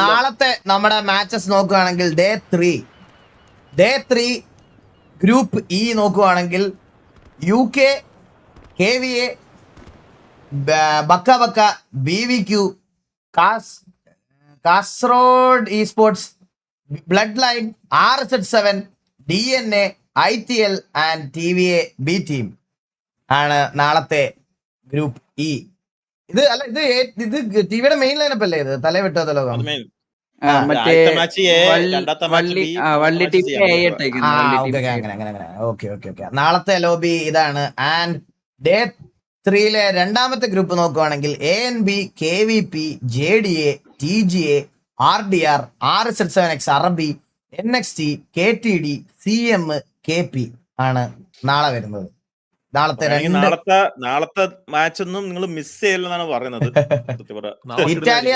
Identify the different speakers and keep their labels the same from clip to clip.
Speaker 1: നാളത്തെ നമ്മുടെ മാച്ചസ് നോക്കുകയാണെങ്കിൽ ഡേ ത്രീ ഗ്രൂപ്പ് ഇ നോക്കുകയാണെങ്കിൽ UK, KVA, ബക്ക BVQ, Kasaragod esports, blood line, RZ7, DNA, ITL and TVA B team ആണ് നാളത്തെ ഗ്രൂപ്പ് ഇ. ഇത് ടിവിയുടെ മെയിൻ ലൈനപ്പ് അല്ലേ? ഇത് തല വിട്ട ലോകം നാളത്തെ ലോബി ഇതാണ്. ആൻഡ് ഡേ 3 രണ്ടാമത്തെ ഗ്രൂപ്പ് നോക്കുവാണെങ്കിൽ ANB, KVP, JDA, TGA, RDR, RZ7X, അറബി, NXT, KTD, CM, KP ആണ് നാളെ വരുന്നത്.
Speaker 2: നാളത്തെ മാച്ച് ഒന്നും നിങ്ങൾ മിസ് ചെയ്യില്ലെന്നാണ് പറയുന്നത്.
Speaker 1: ഇറ്റാലിയ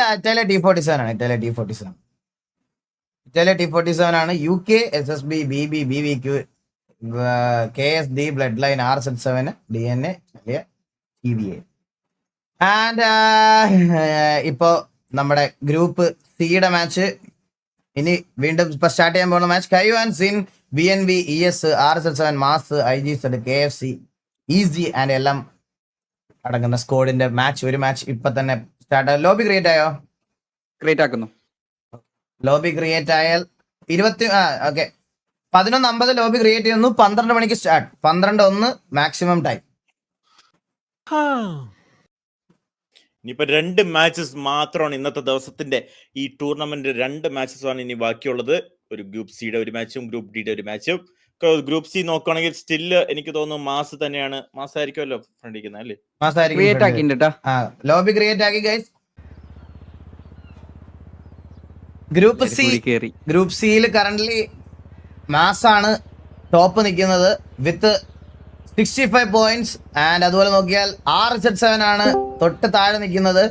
Speaker 1: T47 ആണ്. ഇറ്റാലിയ T47 ആണ്. UK, SSB, BB, BVQ, KSD, blood line, RZ7, DNA, TVA. And ഇപ്പോ നമ്മുടെ ഗ്രൂപ്പ് സിയുടെ മാച്ച് ഇനി വീണ്ടും ഇപ്പൊ സ്റ്റാർട്ട് ചെയ്യാൻ പോകുന്ന മാച്ച് കയു ആൻഡ് സിൻ, BNB, ES, RZ7, മാസ്, IGZ, KFC, ഈസി ആൻഡ് എല്ലാം അടങ്ങുന്ന സ്കോഡിന്റെ ഒരു മാച്ച് ഇപ്പൊ തന്നെ സ്റ്റാർട്ട്. ലോബി ക്രിയേറ്റ് ആയോ?
Speaker 3: ക്രിയേറ്റ് ആക്കുന്നു.
Speaker 1: ലോബി ക്രിയേറ്റ് ആയാൽ 11:50 ലോബി ക്രിയേറ്റ് ചെയ്യുന്നു. 12 മണിക്ക് സ്റ്റാർട്ട്. 12:01 maximum time.
Speaker 2: ഇനിയിപ്പോ 2 മാച്ചസ് മാത്രമാണ് ഇന്നത്തെ ദിവസത്തിന്റെ ഈ ടൂർണമെന്റ്. 2 മാച്ചസ് ആണ് ഇനി ബാക്കിയുള്ളത്. ഒരു ഗ്രൂപ്പ് സിയുടെ ഒരു മാച്ചും ഗ്രൂപ്പ് ഡിയുടെ ഒരു മാച്ചും. ഗ്രൂപ്പ് സി നോക്കുകയാണെങ്കിൽ സ്റ്റില് എനിക്ക് തോന്നുന്നു മാസ് തന്നെയാണ്. മാസായിരിക്കുമല്ലോ ഫ്രണ്ടിരിക്കുന്നത് അല്ലേ?
Speaker 1: ലോബി ക്രിയേറ്റ് ആക്കി ഗൈസ്. ഗ്രൂപ്പ് സിയിൽ കറന്റ്ലി മാസാണ് ടോപ്പ് നിൽക്കുന്നത് വിത്ത് 65 പോയിന്റ്സ്. ആൻഡ് അതുപോലെ നോക്കിയാൽ RZ7 ആണ് തൊട്ട് താഴെ നിൽക്കുന്നത്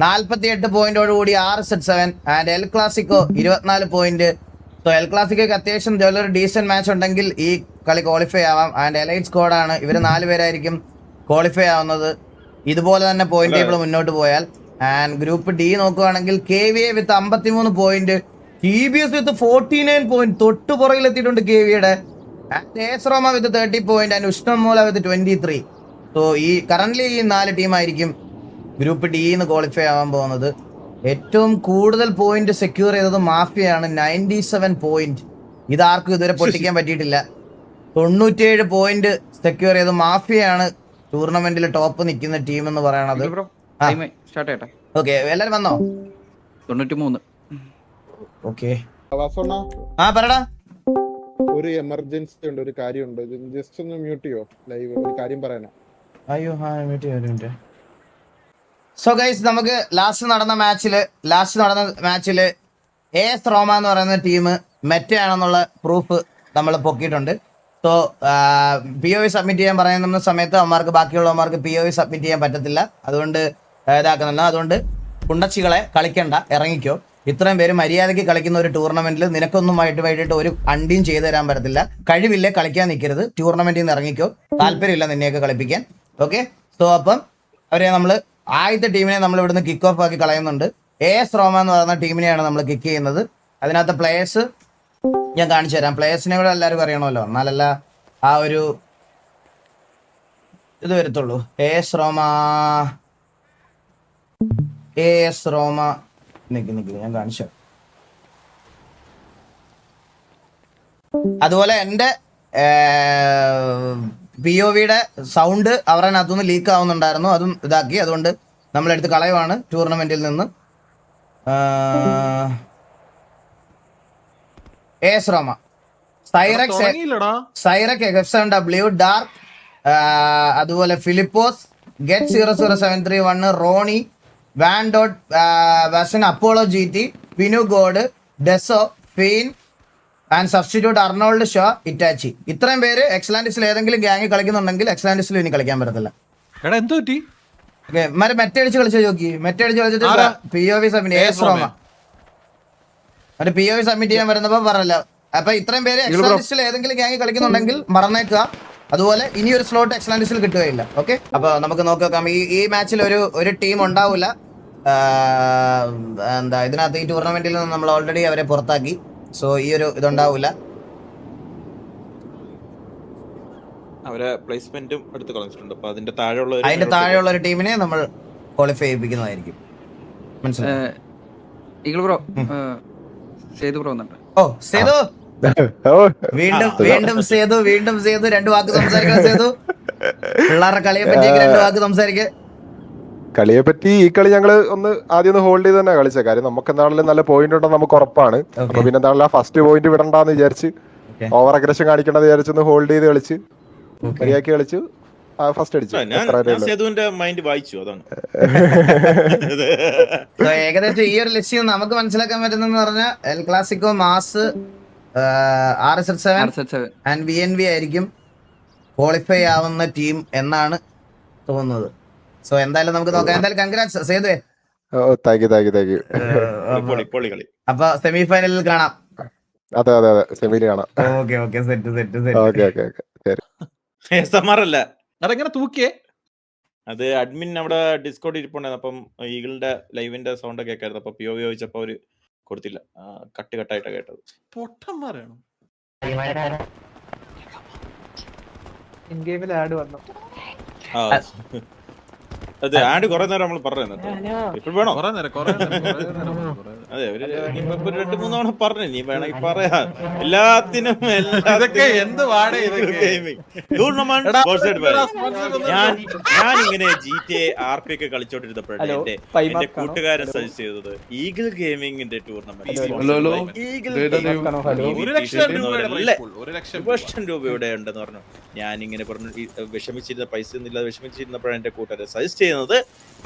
Speaker 1: 48 പോയിന്റോടുകൂടി RZ7. And El Clasico 24 point. So എൽ ക്ലാസിക്കോക്ക് അത്യാവശ്യം ഒരു ഡീസന്റ് മാച്ച് ഉണ്ടെങ്കിൽ ഈ കളി ക്വാളിഫൈ ആവാം. ആൻഡ് എലൈറ്റ് സ്ക്വാഡാണ്. ഇവർ 4 പേരായിരിക്കും ക്വാളിഫൈ ആവുന്നത് ഇതുപോലെ തന്നെ പോയിന്റ് ടേബിൾ മുന്നോട്ട് പോയാൽ. ആൻഡ് ഗ്രൂപ്പ് ഡി നോക്കുകയാണെങ്കിൽ KVA with 53 point, TBS with 49 point, തൊട്ട് പുറകിലെത്തിയിട്ടുണ്ട് KVയുടെ. And AS Roma with 30 point and ഉഷ്ണമൂല വിത്ത് 23. സോ ഈ കറന്റ്ലി ഈ 4 ടീമായിരിക്കും ഗ്രൂപ്പ് ഡിന്ന് ക്വാളിഫൈ ആവാൻ പോകുന്നത്. ഏറ്റവും കൂടുതൽ പോയിന്റ് സെക്യൂർ ചെയ്തത് മാഫിയാണ്, 97 പോയിന്റ്. ഇതാർക്കും ഇതുവരെ പൊട്ടിക്കാൻ പറ്റിയിട്ടില്ല. 97 പോയിന്റ് സെക്യൂർ ചെയ്ത് മാഫിയാണ് ടൂർണമെന്റിൽ ടോപ്പ് നിൽക്കുന്ന ടീം എന്ന് പറയണത്. ഓക്കെ, എല്ലാരും വന്നോ?
Speaker 3: 93.
Speaker 1: ഓക്കെ, പറടാ.
Speaker 4: ഒരു എമർജൻസി ഉണ്ട്, ഒരു കാര്യമുണ്ട്. ജസ്റ്റ് ഒന്ന് മ്യൂട്ട് ചെയ്യോ? ലൈവ് ഒരു കാര്യം പറയാനാ.
Speaker 1: അയ്യോ, മ്യൂട്ട് ചെയ്യോ? സോ ഗൈസ്, നമുക്ക് ലാസ്റ്റ് നടന്ന മാച്ചില് AS Roma എന്ന് പറയുന്ന ടീം മെറ്റയാണെന്നുള്ള പ്രൂഫ് നമ്മൾ പൊക്കിയിട്ടുണ്ട്. സോ POV സബ്മിറ്റ് ചെയ്യാൻ പറയുന്ന സമയത്ത് അവന്മാർക്ക് ബാക്കിയുള്ളവന്മാർക്ക് POV സബ്മിറ്റ് ചെയ്യാൻ പറ്റത്തില്ല. അതുകൊണ്ട് ഇതാക്കുന്നില്ല. അതുകൊണ്ട് കുണ്ടച്ചികളെ കളിക്കണ്ട, ഇറങ്ങിക്കോ. ഇത്രയും പേര് മര്യാദയ്ക്ക് കളിക്കുന്ന ഒരു ടൂർണമെന്റിൽ നിനക്കൊന്നും വൈകിട്ട് ഒരു അണ്ടിയും ചെയ്തു തരാൻ പറ്റത്തില്ല. കഴിവില്ലേ, കളിക്കാൻ നിൽക്കരുത്. ടൂർണമെന്റിൽ നിന്ന് ഇറങ്ങിക്കോ. താല്പര്യമില്ല നിന്നെയൊക്കെ കളിപ്പിക്കാൻ. ഓക്കെ, സോ അപ്പം അവരെ നമ്മൾ ആദ്യത്തെ ടീമിനെ നമ്മൾ ഇവിടുന്ന് കിക്ക് ഓഫ് ആക്കി കളയുന്നുണ്ട്. AS Roma എന്ന് പറയുന്ന ടീമിനെയാണ് നമ്മൾ കിക്ക് ചെയ്യുന്നത്. അതിനകത്ത് പ്ലേയേഴ്സ് ഞാൻ കാണിച്ചു തരാം. പ്ലേയേഴ്സിനെ കൂടെ എല്ലാവർക്കും അറിയണമല്ലോ, എന്നാലല്ല ആ ഒരു ഇത് വരത്തുള്ളൂ. AS Roma നിക്ക് ഞാൻ കാണിച്ചു. അതുപോലെ എൻ്റെ POVയുടെ സൗണ്ട് അവരതിനകത്തുനിന്ന് ലീക്ക് ആവുന്നുണ്ടായിരുന്നു. അതും ഇതാക്കി. അതുകൊണ്ട് നമ്മളെടുത്ത് കളയുവാണ് ടൂർണമെന്റിൽ നിന്ന്. AS Roma, സൈറക് F7W, ഡാർക്ക്, അതുപോലെ ഫിലിപ്പോസ്, ഗെറ്റ് 00731, റോണി, വാൻഡോട്ട്, വാസൻ, അപ്പോളോ GT, പിനു ഗോഡ്, ഡെസോ, ഫീൻ ആൻഡ് സബ്സ്റ്റിറ്റ്യൂട്ട് അർണോൾഡ് ഷോ, ഇറ്റാച്ചി. ഇത്രയും പേര് എക്സലാൻഡിസിൽ ഏതെങ്കിലും ഗ്യാങ് കളിക്കുന്നുണ്ടെങ്കിൽ എക്സലാൻഡിസിൽ ഇനി കളിക്കാൻ പറ്റത്തില്ല. മെറ്റടിച്ച് കളിച്ചു നോക്കി. മെറ്റടിച്ച് കളിച്ചിട്ട് POV submit AS Roma POV submit ചെയ്യാൻ വരുന്നപ്പോ പറഞ്ഞല്ലോ. അപ്പൊ ഇത്രയും പേര് എക്സലാൻഡിസിൽ ഏതെങ്കിലും ഗ്യാങ് കളിക്കുന്നുണ്ടെങ്കിൽ മറന്നേക്കുക. അതുപോലെ ഇനി ഒരു സ്ലോട്ട് എക്സലാൻഡിസിൽ കിട്ടുകയില്ല. ഓക്കെ, അപ്പൊ നമുക്ക് നോക്കാം. ഈ മാച്ചിൽ ഒരു ടീം ഉണ്ടാവില്ല. എന്താ ഇതിനകത്ത് ഈ ടൂർണമെന്റിൽ നിന്ന് നമ്മൾ ഓൾറെഡി അവരെ പുറത്താക്കി. സോ ഈ ഒരു ഇതുണ്ടാവൂല.
Speaker 2: അവരെ പ്ലേസ്മെന്റും എടുത്ത് കളഞ്ഞിട്ടുണ്ട്. അപ്പൊ അതിന്റെ താഴെയുള്ള
Speaker 1: അതിന്റെ താഴെയുള്ള ഒരു ടീമിനെ നമ്മൾ ക്വാളിഫൈ ചെയ്യിപ്പിക്കുന്നതായിരിക്കും. മനസ്സിലായി?
Speaker 3: ഈഗിൾ ബ്രോ സേതു ബ്രോ വന്നിട്ടുണ്ട്.
Speaker 1: ഓ സേതു, വീണ്ടും സേതു 2 വാക്ക് സംസാരിക്കണം. സേതു, പിള്ളേരുടെ കളിയെ പറ്റിയൊക്കെ 2 വാക്ക് സംസാരിക്കുക.
Speaker 5: കളിയെ പറ്റി ഈ കളി ഞങ്ങള് ആദ്യം ഒന്ന് ഹോൾഡ് ചെയ്ത് തന്നെ കളിച്ച കാര്യം. നമുക്ക് എന്താണെങ്കിലും നല്ല പോയിന്റ് ഉണ്ടെന്ന് നമുക്ക് ഉറപ്പാണ്. അപ്പൊ പിന്നെ എന്താണല്ലോ ഫസ്റ്റ് പോയിന്റ് വിടണ്ടെന്ന് വിചാരിച്ച് ഓവർ അഗ്രഷൻ കാണിക്കണമെന്ന് വിചാരിച്ചൊന്ന് ഹോൾഡ് ചെയ്ത് കളിച്ച് മര്യാദക്ക് കളിച്ചു. ഫസ്റ്റ് അടിച്ചു.
Speaker 2: മൈൻഡ് വായിച്ചു. അതാണ്
Speaker 1: ഏകദേശം ഈ ഒരു ലക്ഷ്യം നമുക്ക് മനസ്സിലാക്കാൻ പറ്റുന്നെന്ന് പറഞ്ഞാൽ എൽ ക്ലാസിക്കോ, മാസ്, RSH7 ആൻഡ് VNV ആയിരിക്കും ക്വാളിഫൈ ആവുന്ന ടീം എന്നാണ് തോന്നുന്നത്. സോ എന്തായാലും നമുക്ക് നോക്കാം. എന്തായാലും കൺഗ്രാറ്റ്സ് സേതുവേ.
Speaker 5: Thank you.
Speaker 1: അപ്പൊ സെമി ഫൈനലിൽ കാണാം.
Speaker 5: അതെ സെമിയിൽ കാണാം.
Speaker 1: Okay set.
Speaker 2: അല്ല
Speaker 6: അതെങ്ങനെ തൂക്കിയേ?
Speaker 2: അത് അഡ്മിൻ അവിടെ ഡിസ്കോഡ് ഇരിപ്പുണ്ടായിരുന്നു. അപ്പം ഈഗിളിന്റെ ലൈവിന്റെ സൗണ്ട് ഒക്കെ കേൾക്കായിരുന്നു. അപ്പൊ POV ചോദിച്ചപ്പോ അവര് കൊടുത്തില്ല. കട്ടായിട്ടാ കേട്ടത്.
Speaker 6: പൊട്ടന്മാരാണ്.
Speaker 7: ഇൻ ഗെയിമിൽ ആഡ് വന്നു.
Speaker 2: അതെ ആഡ് കുറെ നേരം നമ്മൾ പറഞ്ഞു. ഇപ്പൊ വേണോ? അതെ ഒരു 2-3 തവണ പറഞ്ഞു. നീ വേണമെങ്കിൽ പറയാ. എല്ലാത്തിനും
Speaker 6: എന്ത് വാടേ
Speaker 2: ഞാൻ ഇങ്ങനെ GTA RP ഒക്കെ കളിച്ചോണ്ടിരുന്നപ്പോഴേ എന്റെ കൂട്ടുകാരൻ സജസ്റ്റ് ചെയ്തത് ഈഗിൾ ഗെയിമിങ്ങിന്റെ ടൂർണമെന്റ് 1,00,000 രൂപയുടെ ഉണ്ടെന്ന് പറഞ്ഞു. ഞാൻ ഇങ്ങനെ പറഞ്ഞു വിഷമിച്ചിരുന്ന പൈസ ഒന്നുമില്ലാതെ വിഷമിച്ചിരുന്നപ്പോഴാണ് എന്റെ കൂട്ടുകാരെ സജസ്റ്റ് ചെയ്യുന്നത്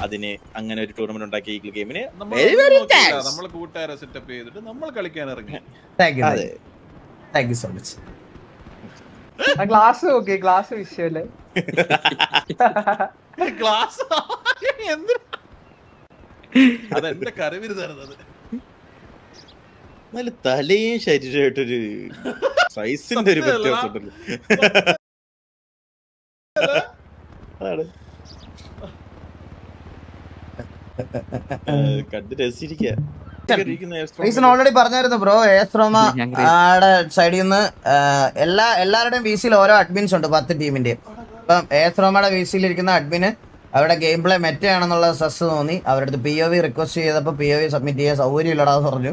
Speaker 2: അതിന് അങ്ങനെ ഒരു ടൂർണമെന്റ് ഉണ്ടാക്കിയ ഈഗിൾ ഗെയിമിന്
Speaker 6: നമ്മൾ കൂട്ടുകാരെ സെറ്റപ്പ് ചെയ്തിട്ട് നമ്മൾ കളിക്കാൻ ഇറങ്ങി.
Speaker 1: Thank you so much.
Speaker 7: Glass okay, glass വിഷയല്ലേ?
Speaker 6: ഗ്ലാസ് അതെന്റെ കരവിരുതായിരുന്നത്.
Speaker 2: നല്ല തലയും ശരീരമായിട്ടൊരു സൈസിന്റെ ഒരു വ്യത്യാസമുണ്ടല്ലോ. കണ്ട് രസിച്ചിരിക്കുക.
Speaker 1: ഓൾറെഡി പറഞ്ഞായിരുന്നു ബ്രോ. ഏസ്ട്രോമ സൈഡിൽ നിന്ന് എല്ലാവരുടെയും VC-യിൽ ഓരോ അഡ്മിൻസ് ഉണ്ട് 10 ടീമിന്റെ. അപ്പം ഏസ്ട്രോമയുടെ VC-യിൽ ഇരിക്കുന്ന അഡ്മിന് അവരുടെ ഗെയിം പ്ലേ മെറ്റയാണെന്നുള്ള സ്ട്രെസ് തോന്നി. അവരുടെ അടുത്ത് POV റിക്വസ്റ്റ് ചെയ്തപ്പോൾ POV സബ്മിറ്റ് ചെയ്യാൻ സൗകര്യം ഇല്ലടാന്ന് പറഞ്ഞു.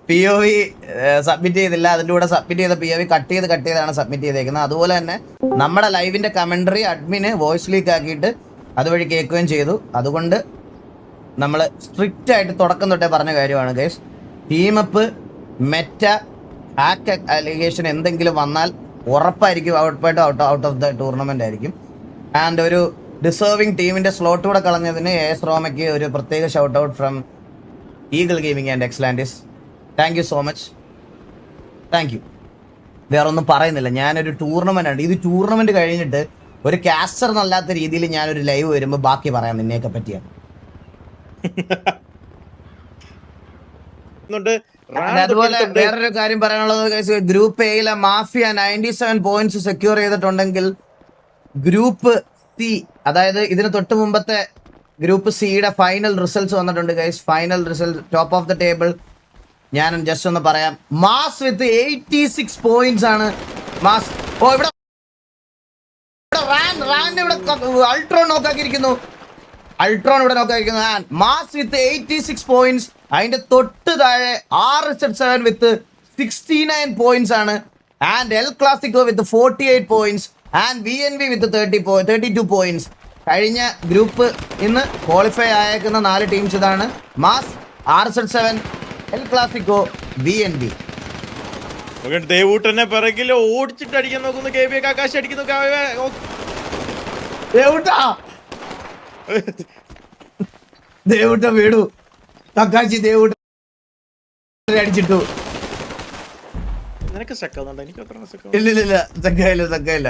Speaker 1: POV സബ്മിറ്റ് ചെയ്തില്ല. അതിന്റെ കൂടെ സബ്മിറ്റ് ചെയ്ത POV കട്ട് ചെയ്താണ് സബ്മിറ്റ് ചെയ്തേക്കുന്നത്. അതുപോലെ തന്നെ നമ്മുടെ ലൈവിന്റെ കമന്ററി അഡ്മിന് വോയിസ് ലീക്ക് ആക്കിയിട്ട് അതുവഴി കേൾക്കുകയും ചെയ്തു. അതുകൊണ്ട് നമ്മൾ സ്ട്രിക്റ്റ് ആയിട്ട് തുടക്കം തൊട്ടേ പറഞ്ഞ കാര്യമാണ് guys. Team up meta hack allegation എന്തെങ്കിലും വന്നാൽ ഉറപ്പായിരിക്കും ഔട്ട് ഓഫ് ദ ടൂർണമെന്റ് ആയിരിക്കും. ആൻഡ് ഒരു ഡിസേർവിംഗ് ടീമിന്റെ സ്ലോട്ട് കൂടെ കളഞ്ഞതിന് AS റോമയ്ക്ക് ഒരു പ്രത്യേക shout out from Eagle gaming and എക്സ്ലാൻഡിസ്. Thank you so much. Thank you. വേറെ ഒന്നും പറയുന്നില്ല. ഞാനൊരു ടൂർണമെന്റ് ആണ് ഇത്. ടൂർണമെന്റ് കഴിഞ്ഞിട്ട് ഒരു കാസ്റ്റർ എന്നല്ലാത്ത രീതിയിൽ ഞാനൊരു ലൈവ് വരുമ്പോൾ ബാക്കി പറയാം നിന്നെയൊക്കെ പറ്റിയാണ്. അതുപോലെ വേറൊരു കാര്യം പറയാനുള്ളത്, ഗ്രൂപ്പ് എയിലെ മാഫിയ 97 പോയിന്റ്സ് സെക്യൂർ ചെയ്തിട്ടുണ്ടെങ്കിൽ ഗ്രൂപ്പ് സി, അതായത് ഇതിന് തൊട്ട് മുമ്പത്തെ ഗ്രൂപ്പ് സിയുടെ ഫൈനൽ റിസൾട്ട്സ് വന്നിട്ടുണ്ട് guys. Final result top of the table ഞാൻ ജസ്റ്റ് ഒന്ന് പറയാം. മാസ് വിത്ത് 86 പോയിന്റ്സ് ആണ് മാസ്. ഓ ഇവിടെ അൾട്രോൺ നോക്കാക്കിയിരിക്കുന്നു. മാസ് വിത്ത് 86 പോയിന്റ്സ്. അതിന്റെ തൊട്ട് താഴെ RSH7 വിത്ത് 69 പോയിന്റ്സ് ആണ്. And El Clasico with 48 points and VNV with 32 points. കഴിഞ്ഞ ഗ്രൂപ്പ് ഇന്ന് ക്വാളിഫൈ ആയേക്കുന്ന 4 ടീംസ് ഇതാണ്: mass, RSH7, El Clasico, VNV.
Speaker 2: ദേവൂട്ടനെ പിറകിൽ ഓടിച്ചിട്ട് അടിക്കാൻ നോക്കുന്നു. KB കാക്കാശി അടിക്കുന്നു.
Speaker 1: ദേവൂട്ട വീടു കക്കാശി ദേവൂട്ട അടിച്ചിട്ടു. ഇല്ല സക്കായില്ല.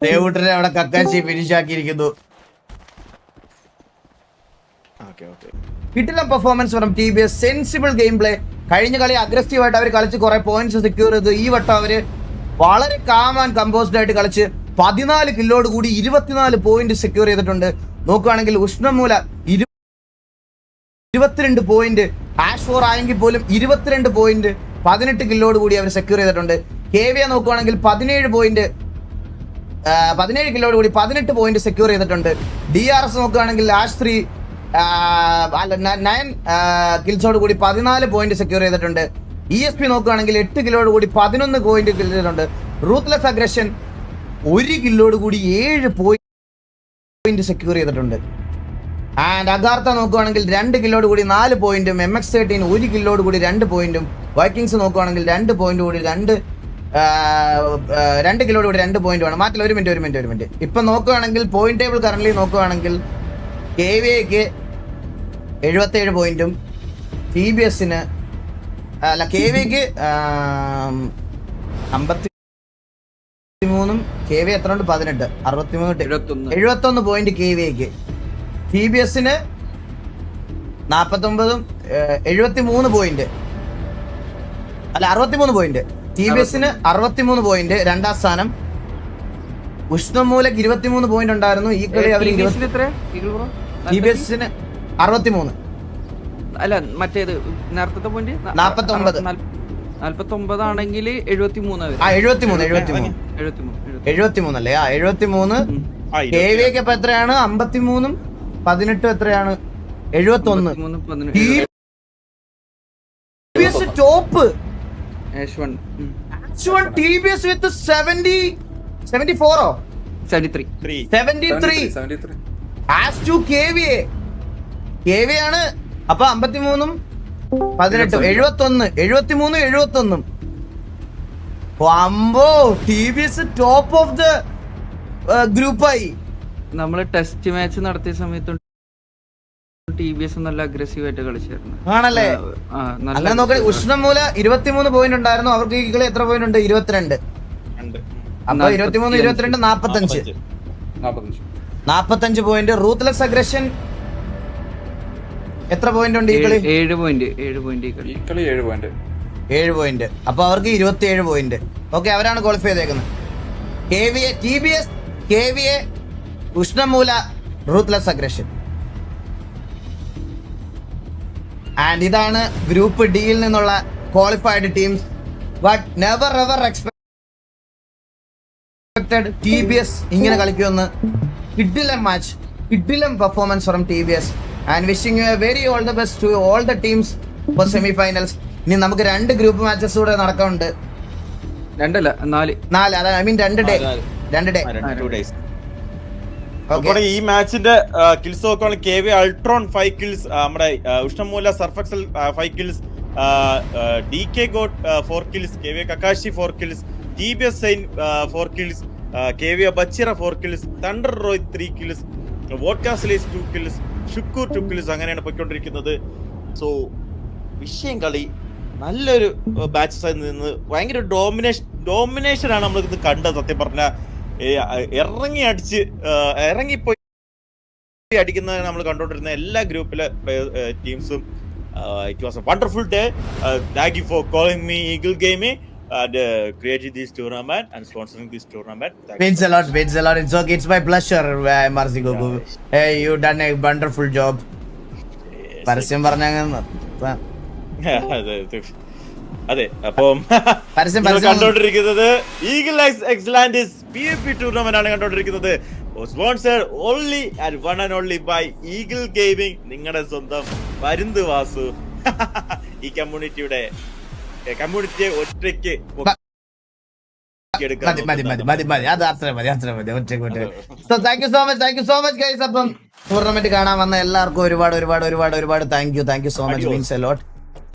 Speaker 1: ദേവൂട്ടനെ അവിടെ കക്കാശി ഫിനിഷ് ആക്കിയിരിക്കുന്നു. കിട്ടില്ല performance from TBS. Sensible game play. കഴിഞ്ഞ കളി അഗ്രസീവായിട്ട് അവർ കളിച്ച് കുറെ പോയിന്റ്സ് സെക്യൂർ ചെയ്തു. ഈ വട്ടം അവര് വളരെ കാം ആൻഡ് കമ്പോസ്ഡ് ആയിട്ട് കളിച്ച് 14 കില്ലോട് കൂടി 24 പോയിന്റ് സെക്യൂർ ചെയ്തിട്ടുണ്ട്. നോക്കുകയാണെങ്കിൽ ഉഷ്ണമൂല 22 പോയിന്റ്, ആഷ് 4 ആയെങ്കിൽ പോലും 22 പോയിന്റ് 18 കില്ലോട് കൂടി അവർ സെക്യൂർ ചെയ്തിട്ടുണ്ട്. KVA നോക്കുകയാണെങ്കിൽ 17 പോയിന്റ് 17 കില്ലോട് കൂടി 18 പോയിന്റ് സെക്യൂർ ചെയ്തിട്ടുണ്ട്. DRS നോക്കുകയാണെങ്കിൽ ആഷ് 3 9 കിൽസോട് കൂടി 14 പോയിന്റ് സെക്യൂർ ചെയ്തിട്ടുണ്ട്. ESP നോക്കുകയാണെങ്കിൽ 8 കിലോട് കൂടി 11 പോയിന്റ് ചെയ്തിട്ടുണ്ട്. റൂത്ത്ലെസ് അഗ്രഷൻ 1 കിലോട് കൂടി 7 പോയിന്റ് സെക്യൂർ ചെയ്തിട്ടുണ്ട്. ആൻഡ് അഗാർത്ത നോക്കുകയാണെങ്കിൽ 2 കിലോട് കൂടി 4 പോയിന്റും, MX13 1 കിലോട് കൂടി 2 പോയിന്റും, വൈക്കിങ്സ് നോക്കുകയാണെങ്കിൽ 2 പോയിന്റ് കൂടി 2 കിലോട് കൂടി 2 പോയിന്റുമാണ്. മാറ്റില്ല, ഒരു മിനിറ്റ്. ഇപ്പൊ നോക്കുകയാണെങ്കിൽ പോയിന്റ് ടേബിൾ കറന്റ് നോക്കുകയാണെങ്കിൽ KVAക്ക് 77 പോയിന്റും, TBSന് അല്ല KVAക്ക് 53, KVA എത്ര ഉണ്ട്? 18, 63, 71 പോയിന്റ് KVAക്ക്. TBSന് 49, 73 പോയിന്റ് അല്ല 63 പോയിന്റ്. TBSന് 63 പോയിന്റ്, രണ്ടാം സ്ഥാനം. ഉഷ്ണമൂലക്ക് 23 പോയിന്റ് ഉണ്ടായിരുന്നു. ഈ കളി അവർ TBSന് 63
Speaker 3: അല്ല മറ്റേത് നേരത്തെ പോയിന്റ്
Speaker 1: 49
Speaker 3: ആണെങ്കിൽ 73
Speaker 1: 73 അല്ലേ? 73. KVAക്ക് അപ്പൊ എത്രയാണ്? 53, 18 എത്രയാണ്? 71. TBS top. TBS with 74 73. As to KVA ആണ് അപ്പൊ 53, 18, 71, 73, 71. അമ്പോ, TBS ടോപ്പ് ഓഫ് ദ ഗ്രൂപ്പായി.
Speaker 3: നമ്മള് ടെസ്റ്റ് മാച്ച് നടത്തിയ സമയത്ത് TBS നല്ല അഗ്രസീവ് ആയിട്ട് കളിച്ചായിരുന്നു.
Speaker 1: ആണല്ലേ? അങ്ങനെ നോക്കി ഉഷ്ണമൂല 23 പോയിന്റ് ഉണ്ടായിരുന്നു. അവർക്ക് ഈ കളി എത്ര പോയിന്റ് ഉണ്ട്? 22. അപ്പൊ 23, 22, 45 പോയിന്റ്. റൂത്ത്ലെസ് അഗ്രഷൻ എത്ര പോയിന്റ് ഉണ്ട് ഈ കളി?
Speaker 3: 7 പോയിന്റ്.
Speaker 1: 7 പോയിന്റ്. അപ്പൊ അവർക്ക് 27 പോയിന്റ്. ഓക്കെ, അവരാണ് ക്വാളിഫൈ ചെയ്തേക്കുന്നത്. KVA, TBS, KVA, ഉഷ്ണമൂല, റൂത്ത്ലെസ് അഗ്രഷൻ. ആൻഡ് ഇതാണ് ഗ്രൂപ്പ് ഡിയിൽ നിന്നുള്ള qualified teams. But never ever expected TBS ഇങ്ങനെ കളിക്കുമെന്ന്. കിഡിലം മാച്ച്, കിഡിലം performance from TBS. And wishing you a very all the best to all the teams for semi finals. ഇനി നമുക്ക് 2 ഗ്രൂപ്പ് മാച്ചസ് കൂടെ നടക്കുന്നുണ്ട്.
Speaker 3: 2 അല്ല 4.
Speaker 1: അതായത് ഐ മീൻ 2 ഡേ.
Speaker 2: 2 days. അപ്പോൾ ഈ മാച്ചിന്റെ കിൽസ് നോക്കുകയാണെങ്കിൽ KVA അൾട്രോൺ 5 കിൽസ്, നമ്മുടെ ഉഷ്ണമൂല Surf Excel 5 kills, DK goat 4 kills, KVA കക്കാശി 4 കിൽസ്, TBS സൈൻ 4 കിൽസ്, KVA ബച്ചിറ 4 കിൽസ്, തണ്ടർ റോയ് 3 കിൽസ്, വോഡ്കാസ്ലേസ് 2 കിൽസ്, ഷുക്കൂർ 2 കിൽസ്. അങ്ങനെയാണ് പോയിക്കൊണ്ടിരിക്കുന്നത്. സോ വിഷയം കളി നല്ലൊരു ബാച്ചസ് ആയി നിന്ന് ഭയങ്കര ഡോമിനേഷൻ ആണ് നമ്മൾ ഇത് കണ്ടത്. സത്യം പറഞ്ഞ ഇറങ്ങിപ്പോയി അടിക്കുന്ന നമ്മൾ കണ്ടോണ്ടിരുന്ന എല്ലാ ഗ്രൂപ്പിലെ ടീംസും. It was a wonderful day. Thank you for calling me Eagle gaming and creating this tournament and sponsoring this tournament.
Speaker 1: Means a lot. It's okay. It's my pleasure, Marzi Gogu. Hey, you done a wonderful job. പരസ്യം പറഞ്ഞ
Speaker 2: അതെ. അപ്പം കണ്ടോണ്ടിരിക്കുന്നത് Eagle excellence PFP tournament ആണ് കണ്ടോണ്ടിരിക്കുന്നത്. Sponsored only and one and only by Eagle gaming, നിങ്ങളുടെ സ്വന്തം പരുന്ത് വാസു. ഈ കമ്മ്യൂണിറ്റിയെ ഒറ്റയ്ക്ക്
Speaker 1: അപ്പം ടൂർണമെന്റ് കാണാൻ വന്ന എല്ലാവർക്കും ഒരുപാട് thank you so much. Means a lot.